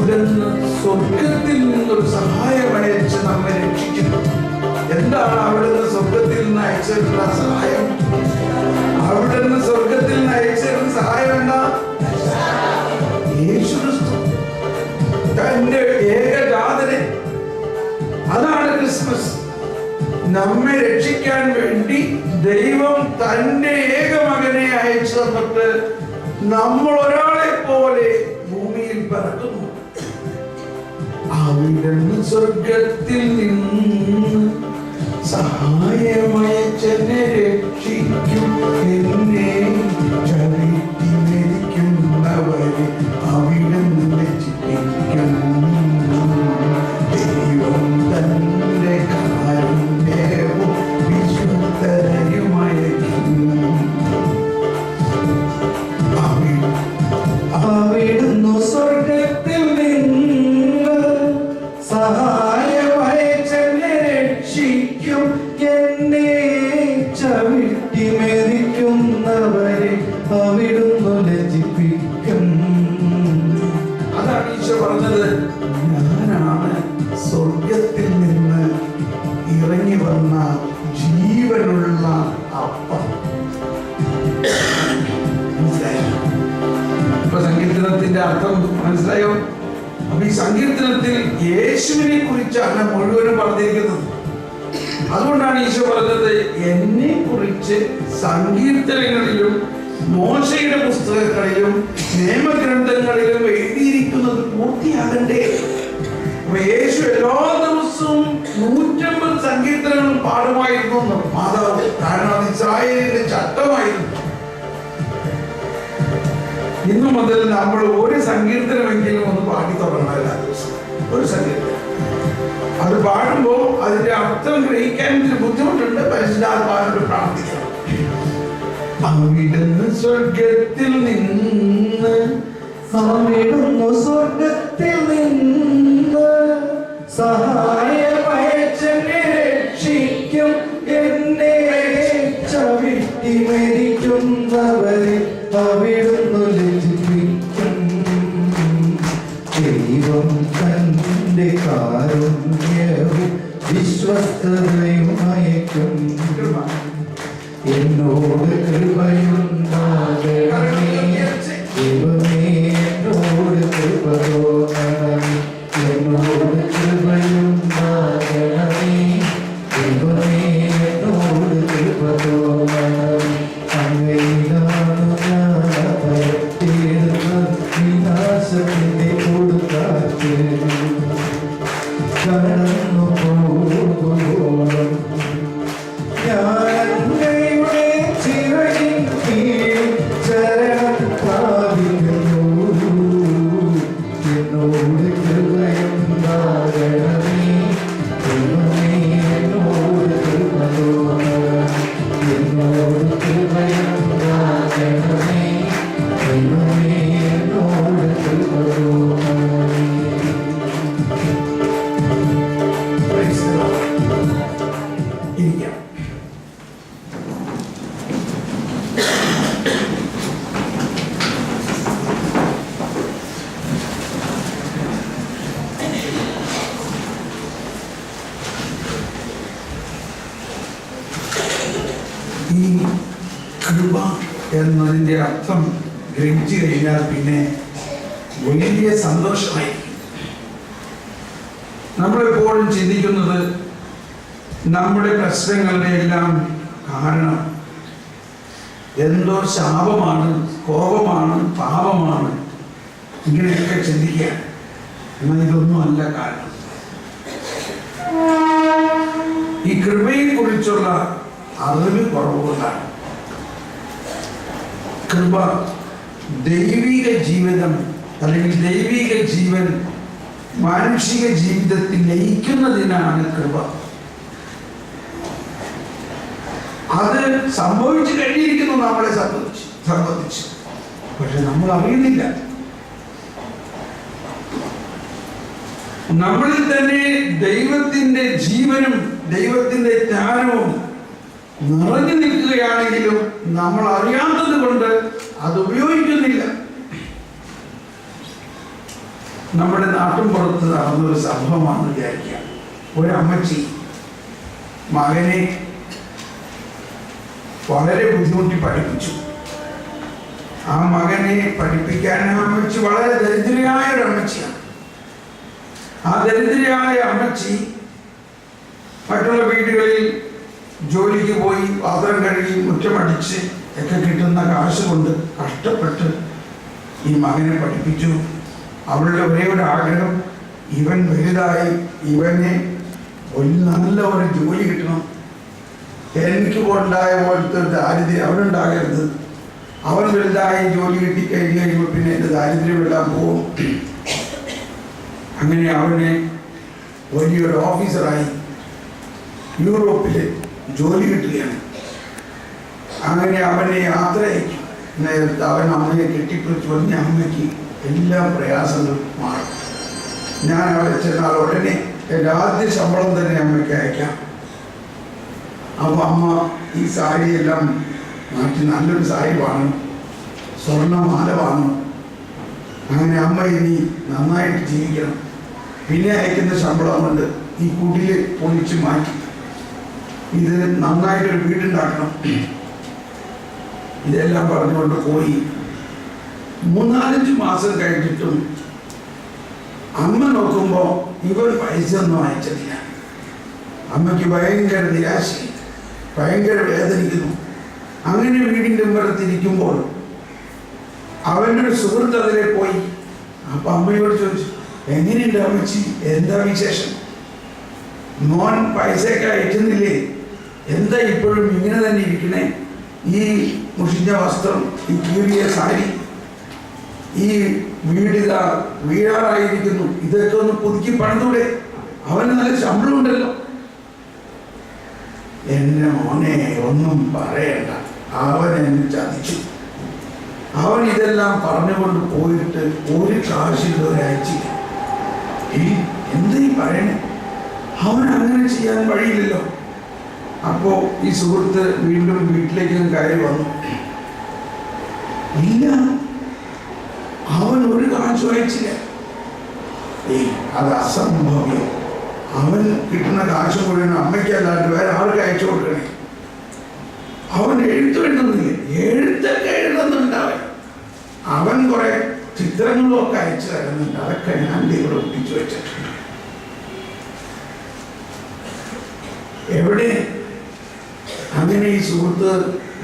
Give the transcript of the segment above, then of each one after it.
അവിടുന്ന് സ്വർഗത്തിൽ നിന്നൊരു സഹായം അയച്ച് നമ്മെ രക്ഷിക്കുന്നു. എന്താണ് അവിടുന്ന് സ്വർഗത്തിൽ നിന്ന് അയച്ചിട്ടുള്ള സഹായം? അവിടുന്ന് സ്വർഗത്തിൽ നിന്ന് അയച്ചിരുന്ന സഹായം എന്താ? യേശുക്രിസ്തു, തന്റെ ഏകജാതനെ. അതാണ് ക്രിസ്മസ്. നമ്മെ രക്ഷിക്കാൻ വേണ്ടി ദൈവം തന്റെ ഏകമകനെ അയച്ചു തന്നിട്ട് നമ്മൾ ഒരാളെ പോലെ ഭൂമിയിൽ പിറക്കുന്നു. അവിടുന്ന് സ്വർഗത്തിൽ നിന്ന് സഹായമയച്ചെന്നെ രക്ഷിക്കും. എന്നെ ചവിട്ടി മരിക്കുന്നവരെ അവിടുന്ന് രക്ഷിക്കും. ദൈവം തന്റെ കാരുണ്യവും വിശുദ്ധതയും അയക്കും. അവിടുന്ന് സ്വർഗത്തിൽ നിന്ന് സഹായമയച്ചെന്നെ രക്ഷിക്കും. എന്നെ ചവിട്ടി മെതിക്കുന്നവരെ അവിടുന്ന് ലജ്ജിപ്പിക്കും. അതാണ് ഈശോ പറഞ്ഞത്, ഞാനാണ് സ്വർഗത്തിൽ നിന്ന് ഇറങ്ങി വന്ന ജീവനുള്ള അപ്പം. ഇപ്പൊ സങ്കീർത്തനത്തിന്റെ അർത്ഥം മനസ്സിലായോ? അപ്പൊ ഈ സങ്കീർത്തനത്തിൽ യേശുവിനെ കുറിച്ചാണ് മുഴുവനും പറഞ്ഞിരിക്കുന്നത്. അതുകൊണ്ടാണ് ഈശോ പറഞ്ഞത്, എന്നെ കുറിച്ച് സങ്കീർത്തനങ്ങളിലും മോശയുടെ പുസ്തകങ്ങളിലും നിയമഗ്രന്ഥങ്ങളിലും എഴുതിയിരിക്കുന്നത് പൂർത്തിയാകണ്ടേ? അപ്പൊ യേശു എല്ലാ ദിവസവും 150 സങ്കീർത്തനങ്ങളും പാടുമായിരുന്നു മാതാവ്. കാരണം അത് ഇസ്രായേലിന്റെ ചട്ടമായിരുന്നു. ഇന്നു മുതൽ നമ്മൾ ഒരു സങ്കീർത്തനമെങ്കിലും ഒന്ന് പാടി തുടങ്ങണം. എല്ലാ ദിവസവും ഒരു സങ്കീർത്തനം. അത് പാടുമ്പോൾ അതിന്റെ അർത്ഥം ഗ്രഹിക്കാൻ ബുദ്ധിമുട്ടുണ്ട്. പരിശുദ്ധാത്മാവിനോട് പ്രാർത്ഥിക്കണം. അവിടുന്ന് സ്വർഗത്തിൽ നിന്ന്, അവിടുന്ന് സ്വർഗത്തിൽ നിന്ന് സഹായമയച്ചെന്നെ രക്ഷിക്കും. എന്നെ ചവിട്ടി മരിക്കുന്നവരെ അവിടുന്ന് ലജ്ജിപ്പിക്കും. ദൈവം തന്റെ കാരുണ്യവും വിശ്വസ്തതയും അയക്കും. എന്നോട് കൃപയുണ്ടാകണമേ ദൈവമേ, എന്നോട് കൃപ തോന്നണമേ. എന്നോട് കൃപയുണ്ടാകണമേ ദൈവമേ, എന്നോട് കൃപ തോന്നണമേ. അങ്ങയിലാണ് ഞാൻ അഭയത്തേടുന്ന വിനാശത്തിന്റെ കൊടുക്കാറ്റ്. കടന്നു പോകുവോളം ഞാൻ അങ്ങയുടെ ചിറകിൻ കീഴിൽ ശരണം പ്രാപിക്കുന്നു. എന്നോട് കൃപയുണ്ടാകണമേ ദൈവമേ, എന്നോട് കൃപ തോന്നണമേ. എന്നോട് കൃപയുണ്ടാകണമേ ദൈവമേ, എന്നോട് കൃപ തോന്നണമേ. ഇരിക്കാം. ഈ കൃപ എന്നതിൻ്റെ അർത്ഥം ഗ്രഹിച്ചു കഴിഞ്ഞാൽ പിന്നെ വലിയ സന്തോഷമായി. നമ്മളെപ്പോഴും ചിന്തിക്കുന്നത് നമ്മുടെ പ്രശ്നങ്ങളുടെ എല്ലാം കാരണം എന്തോ ശാപമാണ്, കോപമാണ്, പാപമാണ്, ഇങ്ങനെയൊക്കെ ചിന്തിക്കുക. എന്നാൽ ഇതൊന്നും അല്ല കാരണം. ഈ കൃപയെ കുറിച്ചുള്ള അറിവ് കുറവുകൊണ്ടാണ്. കൃപ ദൈവിക ജീവിതം അല്ലെങ്കിൽ ദൈവിക ജീവൻ മാനുഷിക ജീവിതത്തിൽ ലയിക്കുന്നതിനാണ് കൃപ. അത് സംഭവിച്ചു കഴിഞ്ഞിരിക്കുന്നു നമ്മളെ സംബന്ധിച്ച്. പക്ഷെ നമ്മൾ അറിയുന്നില്ല. നമ്മളിൽ തന്നെ ദൈവത്തിന്റെ ജീവനും ദൈവത്തിന്റെ ജ്ഞാനവും നിറഞ്ഞു നിൽക്കുകയാണെങ്കിലും നമ്മൾ അറിയാത്തത് കൊണ്ട് അത് ഉപയോഗിക്കുന്നില്ല. നമ്മുടെ നാട്ടിൻപുറത്ത് നടന്നൊരു സംഭവമാണെന്ന് വിചാരിക്കുക. ഒരമ്മച്ചി മകനെ വളരെ ബുദ്ധിമുട്ടി പഠിപ്പിച്ചു. ആ മകനെ പഠിപ്പിക്കാൻ ആ അമ്മച്ചി വളരെ ദരിദ്രയായ ഒരു അമ്മച്ചിയാണ്. ആ ദരിദ്രയായ അമ്മച്ചി മറ്റുള്ള വീടുകളിൽ ജോലിക്ക് പോയി പാത്രം കഴുകി മുറ്റമടിച്ച് ഒക്കെ കിട്ടുന്ന കാശ് കൊണ്ട് കഷ്ടപ്പെട്ട് ഈ മകനെ പഠിപ്പിച്ചു. അവളുടെ ഒരേ ഒരു ആഗ്രഹം, ഇവൻ വലുതായി ഇവനെ നല്ല ഒരു ജോലി കിട്ടണം. എനിക്ക് ഉണ്ടായ പോലത്തെ ദാരിദ്ര്യം അവനുണ്ടാകരുത്. അവൻ വലുതായി ജോലി കിട്ടിക്കഴിഞ്ഞ് കഴിയുമ്പോൾ പിന്നെ എൻ്റെ ദാരിദ്ര്യമെല്ലാം പോകും. അങ്ങനെ അവനെ വലിയൊരു ഓഫീസറായി യൂറോപ്പിൽ ജോലി കിട്ടുകയാണ്. അങ്ങനെ അവനെ യാത്ര അയക്കും. നേരത്തെ അവൻ അമ്മയെ കെട്ടിപ്പിടിച്ച് പറഞ്ഞ അമ്മയ്ക്ക് എല്ലാ പ്രയാസങ്ങളും മാറും. ഞാൻ അവിടെ ചെന്നാൽ ഉടനെ എൻ്റെ ആദ്യ ശമ്പളം തന്നെ അമ്മയ്ക്ക് അയക്കാം. അപ്പോൾ അമ്മ ഈ സാരിയെല്ലാം മാറ്റി നല്ലൊരു സാരി വാങ്ങും, സ്വർണ്ണമാല വാങ്ങും. അങ്ങനെ അമ്മ ഇനി നന്നായിട്ട് ജീവിക്കണം. പിന്നെ അയക്കുന്ന ശമ്പളം കൊണ്ട് ഈ കുടിൽ പൊളിച്ച് മാറ്റി ഇത് നന്നായിട്ടൊരു വീടുണ്ടാക്കണം. ഇതെല്ലാം പറഞ്ഞുകൊണ്ട് പോയി. 3-4 മാസം കഴിഞ്ഞിട്ടും അമ്മ നോക്കുമ്പോൾ ഇവർ പൈസ ഒന്നും അയച്ചിട്ടില്ല. അമ്മയ്ക്ക് ഭയങ്കര നിരാശയായി, ഭയങ്കര വേദനിക്കുന്നു. അങ്ങനെ വീടിൻ്റെ മുമ്പത്തിരിക്കുമ്പോൾ അവൻ്റെ ഒരു സുഹൃത്ത് അതിലെ പോയി. അപ്പം അമ്മയോട് ചോദിച്ചു, എങ്ങനെയുണ്ട് അമ്മച്ചി, എന്താ വിശേഷം? മോൻ പൈസയൊക്കെ അയക്കുന്നില്ലേ? എന്താ ഇപ്പോഴും ഇങ്ങനെ തന്നെ ഇരിക്കണേ? ഈ മുഷിഞ്ഞ വസ്ത്രം, ഈ കീറിയ സാരി, ഈ വീടിത വീഴാറായിരിക്കുന്നു, ഇതൊക്കെ ഒന്ന് പുതുക്കി പണിതൂടെ? അവന് നല്ല ശമ്പളം ഉണ്ടല്ലോ. എന്നെ മോനെ ഒന്നും പറയണ്ട, അവൻ എന്നെ ചതിച്ചു. അവൻ ഇതെല്ലാം പറഞ്ഞുകൊണ്ട് പോയിട്ട് ഒരു കാശിൽ ഒരയച്ചില്ല. എന്താ പറയണേ? അവൻ അങ്ങനെ ചെയ്യാൻ വഴിയില്ലല്ലോ. അപ്പോ ഈ സുഹൃത്ത് വീണ്ടും വീട്ടിലേക്ക് കയറി വന്നു. ഇല്ല, അവൻ ഒരു കാശും അയച്ചില്ല. അത് അസംഭവ്യം. അവൻ കിട്ടുന്ന കാശ് മുഴുവൻ അമ്മയ്ക്കല്ലാണ്ട് വേറെ ആൾക്ക് അയച്ചു കൊടുക്കണേ. അവൻ എഴുതുന്നില്ല, എഴുത്തൊക്കെ എഴുതുന്നുണ്ടാവൻ. അവൻ കുറെ ചിത്രങ്ങളും ഒക്കെ അയച്ചു തരുന്നുണ്ട്. അതൊക്കെ ഞാൻ ഇവിടെ ഒട്ടിച്ചു വെച്ചിട്ടുണ്ട്. എവിടെ? അങ്ങനെ ഈ സുഹൃത്ത്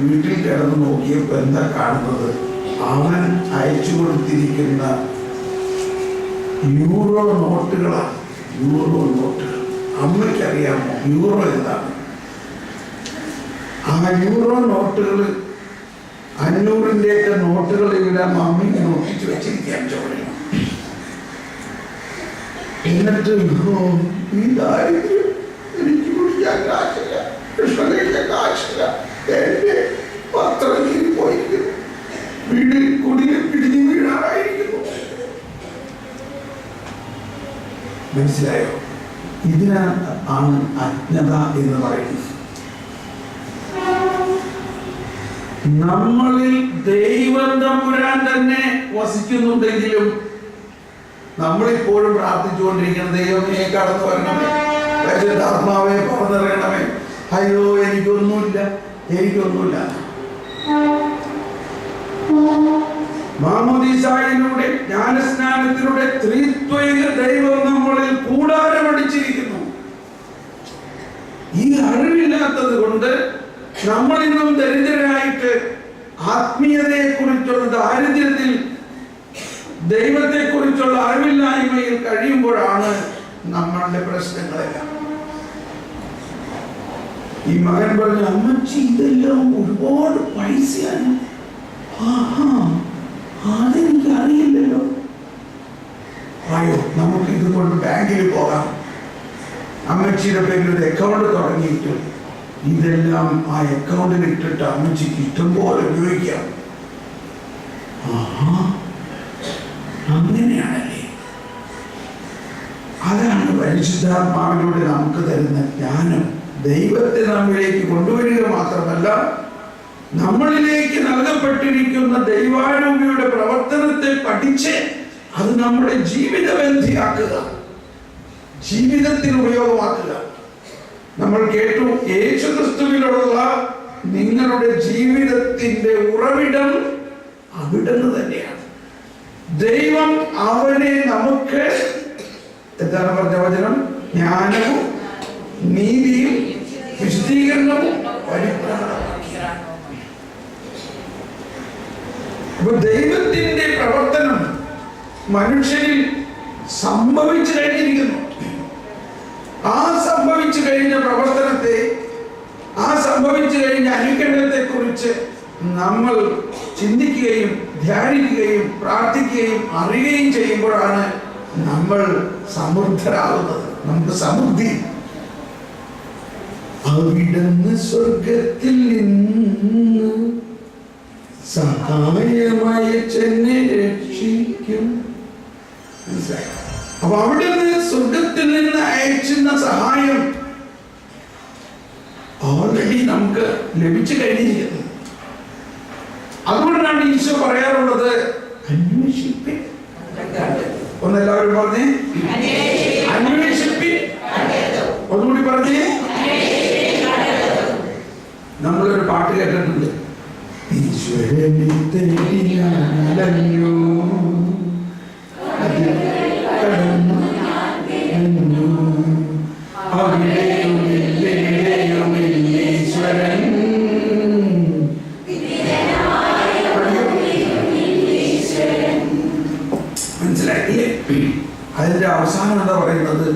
വീട്ടിൽ കിടന്ന് നോക്കിയപ്പോൾ എന്താ കാണുന്നത്? അവൻ അയച്ചു കൊടുത്തിരിക്കുന്ന യൂറോ നോട്ടുകളാണ്. യൂറോ നോട്ടുകൾ. അമ്മയ്ക്കറിയാമോ യൂറോ എന്താണ്? ആ യൂറോ നോട്ടുകൾ, 500-ൻ്റെയൊക്കെ നോട്ടുകൾ ഇവിടെ അമ്മയ്ക്ക് ഒട്ടിച്ചു വെച്ചിരിക്കാൻ ചോദിക്കണം. എന്നിട്ട് ഈ ദാരിദ്ര്യം, എനിക്ക് കുടിക്കാൻ കാശില്ല, കൃഷ്ണ കാശില്ല, എൻ്റെ പത്രം കീറി പോയിരിക്കുന്നു, വീടിൽ കുടിയിൽ പിടിഞ്ഞു വീഴാറായിരിക്കുന്നു. മനസ്സിലായോ? ഇതിനാണ് അജ്ഞത എന്ന് പറയുന്നത്. നമ്മളിൽ ദൈവം തമ്പുരാൻ തന്നെ വസിക്കുന്നുണ്ടെങ്കിലും നമ്മളിപ്പോഴും പ്രാർത്ഥിച്ചുകൊണ്ടിരിക്കണം, ദൈവമേ കടന്നു വരണമേ, പരിശുദ്ധാത്മാവേ പുറത്തിറങ്ങണമേ. അയ്യോ എനിക്കൊന്നുമില്ല, എനിക്കൊന്നുമില്ല. മാമോദീസായിലൂടെ, ജ്ഞാനസ്നാനത്തിലൂടെ ത്രിത്വൈക ദൈവം നമ്മളിൽ കൂടാരമടിച്ചിരിക്കുന്നു. ഈ അറിവില്ലാത്തത് കൊണ്ട് നമ്മളിന്നും ദരിദ്രരായിട്ട് ആത്മീയതയെ കുറിച്ചുള്ള ദാരിദ്ര്യത്തിൽ, ദൈവത്തെ കുറിച്ചുള്ള അറിവില്ലായ്മയിൽ കഴിയുമ്പോഴാണ് നമ്മളുടെ പ്രശ്നങ്ങളെല്ലാം. ഈ മകൻ പറഞ്ഞു, അമ്മച്ചി ഇതെല്ലാം ഒരുപാട് പൈസയാണ്. അതെനിക്ക് അറിയില്ലല്ലോ. അയ്യോ, നമുക്ക് ഇതുകൊണ്ട് ബാങ്കിൽ പോകാം. അമ്മച്ചിയുടെ പേരിൽ ഒരു അക്കൗണ്ട് തുടങ്ങിയിട്ട് ഇതെല്ലാം ആ അക്കൗണ്ടിൽ ഇട്ടിട്ട് അമ്മച്ചിക്ക് ഇഷ്ടംപോലെ ഉപയോഗിക്കാം. അങ്ങനെയാണല്ലേ. അതാണ് പരിശുദ്ധാത്മാവിലൂടെ നമുക്ക് തരുന്ന ജ്ഞാനം. ദൈവത്തെ നമ്മിലേക്ക് കൊണ്ടുവരിക മാത്രമല്ല, നമ്മളിലേക്ക് നൽകപ്പെട്ടിരിക്കുന്ന ദൈവാരൂപിയുടെ പ്രവർത്തനത്തെ പഠിച്ച് അത് നമ്മുടെ ജീവിതബന്ധിയാക്കുക, ജീവിതത്തിൽ ഉപയോഗമാക്കുക. നമ്മൾ കേട്ടു, യേശുക്രിസ്തുവിലുള്ള നിങ്ങളുടെ ജീവിതത്തിന്റെ ഉറവിടം അവിടുന്ന് തന്നെയാണ്. ദൈവം അവനെ നമുക്ക് എന്താണ് പറഞ്ഞ വചനം? ജ്ഞാനവും നീതിയും വിശുദ്ധീകരണവും അപ്പൊ ദൈവത്തിന്റെ പ്രവർത്തനം മനുഷ്യരിൽ സംഭവിച്ചു കഴിഞ്ഞിരിക്കുന്നു. ആ സംഭവിച്ചു കഴിഞ്ഞ പ്രവർത്തനത്തെ, ആ സംഭവിച്ചു കഴിഞ്ഞ അനുഗ്രഹത്തെ കുറിച്ച് നമ്മൾ ചിന്തിക്കുകയും ധ്യാനിക്കുകയും പ്രാർത്ഥിക്കുകയും അറിയുകയും ചെയ്യുമ്പോഴാണ് നമ്മൾ സമൃദ്ധരാകുന്നത്. നമുക്ക് സമൃദ്ധി. അവിടുന്ന് സ്വർഗത്തിൽ നിന്ന് സഹായമായി ചെന്നെ രക്ഷിക്കും. മനസ്സിലായി? അപ്പൊ അവിടുന്ന് സ്വർഗത്തിൽ നിന്ന് അയച്ചുന്ന സഹായം ഓൾറെഡി നമുക്ക് ലഭിച്ചു കഴിഞ്ഞിരിക്കുന്നു. അതുകൊണ്ടാണ് ഈശോ പറയാറുള്ളത്, അന്വേഷിപ്പിൻ. ഒന്നെല്ലാവരും പറഞ്ഞേ, അന്വേഷിപ്പിൻ. ഒന്നുകൂടി പറഞ്ഞേ. നമ്മളൊരു പാട്ട് കേട്ടിട്ടുണ്ട്, ഈശ്വരനെ തേടി ഞാൻ അലഞ്ഞു, ഈശ്വരൻ. മനസ്സിലായില്ലേ? അതിന്റെ അവസാനം എന്താ പറയുന്നത്?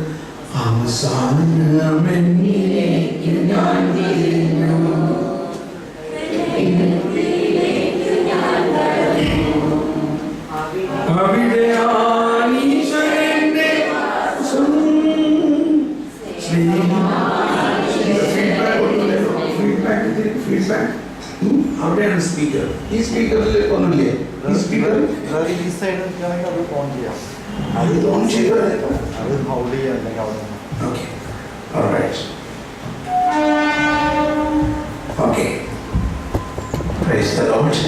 അവസാനമെന്നിലേക്ക് ഞാൻ തിരിഞ്ഞു, അവിടെയാണ് ഈശ്വരന്റെ അവിടെയാണ് സ്പീക്കർ. ഈ സ്പീക്കറിൽ ഒന്നുമില്ലേ? ഈ സ്പീക്കർ ഈ സൈഡ് നിൽക്കുകയാണെങ്കിൽ അത് ഓൺ ചെയ്യാം. അത് ഓൺ ചെയ്ത് അത് ഹോൾഡ് ചെയ്യാൻ അവിടെ. Okay, alright. Okay, praise the Lord.